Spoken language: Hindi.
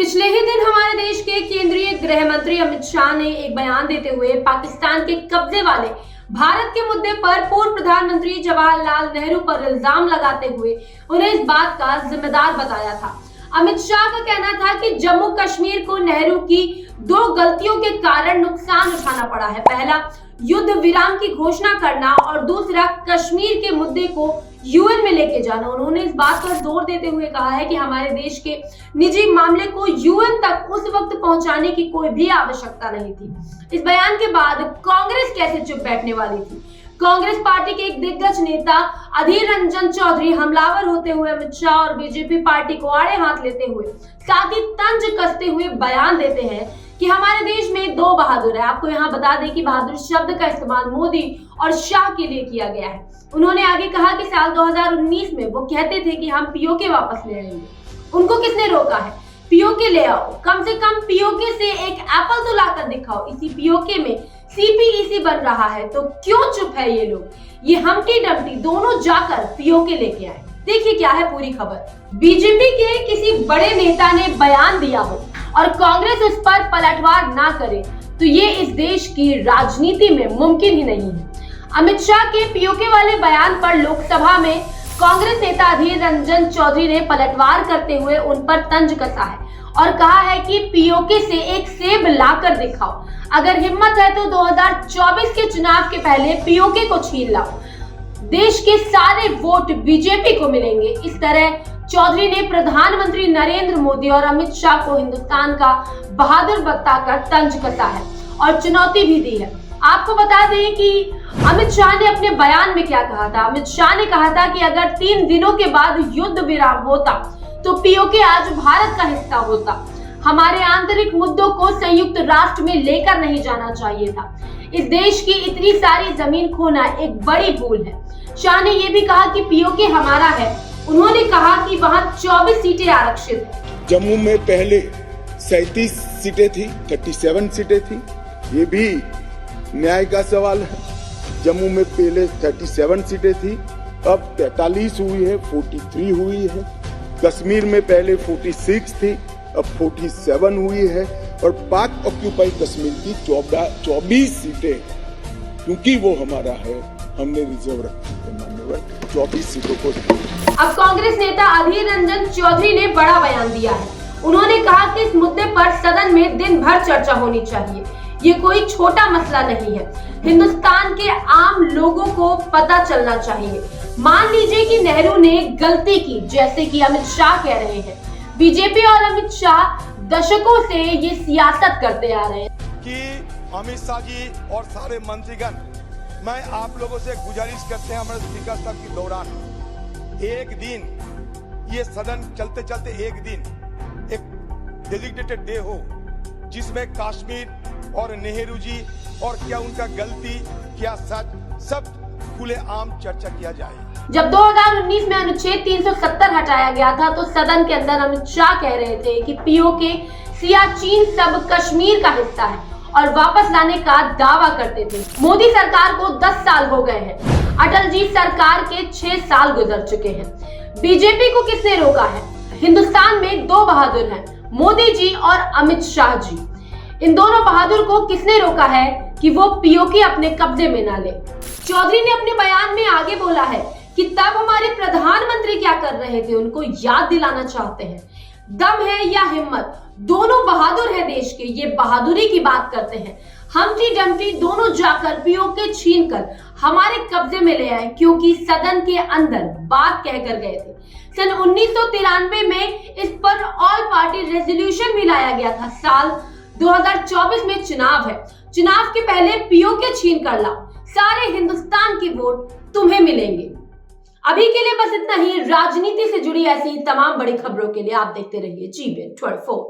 पिछले ही दिन हमारे देश के केंद्रीय गृह मंत्री अमित शाह ने एक बयान देते हुए पाकिस्तान के कब्जे वाले भारत के मुद्दे पर पूर्व प्रधानमंत्री जवाहरलाल नेहरू पर इल्जाम लगाते हुए उन्हें इस बात का जिम्मेदार बताया था। अमित शाह का कहना था कि जम्मू कश्मीर को नेहरू की दो गलतियों के कारण नुकसान उठाना पड़ा है। पहला, युद्ध विराम की घोषणा करना और दूसरा, कश्मीर के मुद्दे को यूएन में लेके जाना। उन्होंने इस बात पर जोर देते हुए कहा है कि हमारे देश के निजी मामले को यूएन तक उस वक्त पहुंचाने की कोई भी आवश्यकता नहीं थी। इस बयान के बाद कांग्रेस कैसे चुप बैठने वाली थी। कांग्रेस पार्टी के एक दिग्गज नेता अधीर रंजन चौधरी हमलावर होते हुए अमित शाह और बीजेपी पार्टी को आड़े हाथ लेते हुए साथ ही तंज कसते हुए बयान देते हैं कि हमारे देश में दो बहादुर है। आपको यहाँ बता दें कि बहादुर शब्द का इस्तेमाल मोदी और शाह के लिए किया गया है। उन्होंने आगे कहा कि साल 2019 में वो कहते थे कि हम पीओके वापस ले आएंगे। उनको किसने रोका है? पीओके ले आओ, कम से कम पीओके से एक एप्पल तो लाकर दिखाओ। इसी पीओके में सीपीईसी बन रहा है, तो क्यों चुप है ये लोग? ये हम्टी डम्टी दोनों जाकर पीओके लेके आए। देखिए क्या है पूरी खबर। बीजेपी के किसी बड़े नेता ने बयान दिया हो और कांग्रेस उस पर पलटवार ना करे तो ये इस देश की राजनीति में मुमकिन ही नहीं है। अमित शाह के पीओके वाले बयान पर लोकसभा में कांग्रेस नेता अधीर रंजन चौधरी ने पलटवार करते हुए उन पर तंज कसा है और कहा है कि पीओके से एक सेब लाकर दिखाओ। अगर हिम्मत है तो 2024 के चुनाव के पहले पीओके को छीन लाओ, देश के सारे वोट बीजेपी को मिलेंगे। इस तरह चौधरी ने प्रधानमंत्री नरेंद्र मोदी और अमित शाह को हिंदुस्तान का बहादुर बताकर तंज कसा है और चुनौती भी दी है। आपको बता दें कि अमित शाह ने अपने बयान में क्या कहा था। अमित शाह ने कहा था कि अगर 3 दिनों के बाद युद्ध विराम होता तो पीओके आज भारत का हिस्सा होता। हमारे आंतरिक मुद्दों को संयुक्त राष्ट्र में लेकर नहीं जाना चाहिए था। इस देश की इतनी सारी जमीन खोना एक बड़ी भूल है। शाह ने यह भी कहा कि पीओके हमारा है। उन्होंने कहा कि वहां 24 सीटें आरक्षित हैं। जम्मू में पहले 37 सीटें थी, 37 सीटें थी। ये भी न्याय का सवाल है। जम्मू में पहले 37 सीटें थी, अब 43 हुई है, 43 हुई है। कश्मीर में पहले 46 थी, अब 47 हुई है। और पाक ऑक्यूपाई कश्मीर की 24 सीटें, क्योंकि वो हमारा है, हमने रिजर्व रखी है मान्यवर 24 सीटों को। अब कांग्रेस नेता अधीर रंजन चौधरी ने बड़ा बयान दिया है। उन्होंने कहा कि इस मुद्दे पर सदन में दिन भर चर्चा होनी चाहिए। ये कोई छोटा मसला नहीं है। हिंदुस्तान के आम लोगों को पता चलना चाहिए। मान लीजिए कि नेहरू ने गलती की, जैसे कि अमित शाह कह रहे हैं। बीजेपी और अमित शाह दशकों से ये सियासत करते आ रहे हैं कि अमित शाह जी और सारे मंत्रीगण, मैं आप लोगों से गुजारिश करते हैं हमारे स्पीकर साहब के दौरान एक दिन ये सदन चलते चलते एक दिन एक डेडिकेटेड डे हो जिसमें कश्मीर और नेहरू जी और क्या उनका गलती क्या सच सब खुले आम चर्चा किया जाए। जब 2019 में अनुच्छेद 370 हटाया गया था तो सदन के अंदर अमित शाह कह रहे थे कि पीओके सियाचिन सब कश्मीर का हिस्सा है और वापस लाने का दावा करते थे। मोदी सरकार को 10 साल हो गए हैं। अटल जी सरकार के 6 साल गुजर चुके हैं। बीजेपी को किसने रोका है? हिंदुस्तान में दो बहादुर हैं, मोदी जी और अमित शाह जी। इन दोनों बहादुर को किसने रोका है कि वो पीओके अपने कब्जे में ना ले? चौधरी ने अपने बयान में आगे बोला है कि तब हमारे प्रधानमंत्री क्या कर रहे थे, उनको याद दिलाना चाहते हैं। दम है या हिम्मत, दोनों बहादुर है देश के, ये बहादुरी की बात करते हैं। हम्टी डम्टी दोनों जाकर पीओके छीन कर हमारे कब्जे में ले आए, क्योंकि सदन के अंदर बात कहकर गए थे। सन 1993 में इस पर ऑल पार्टी रेजोल्यूशन भी लाया गया था। साल 2024 में चुनाव है, चुनाव के पहले पीओके छीन कर लाओ, सारे हिंदुस्तान के वोट तुम्हें मिलेंगे। अभी के लिए बस इतना ही। राजनीति से जुड़ी ऐसी तमाम बड़ी खबरों के लिए आप देखते रहिए GBN 24।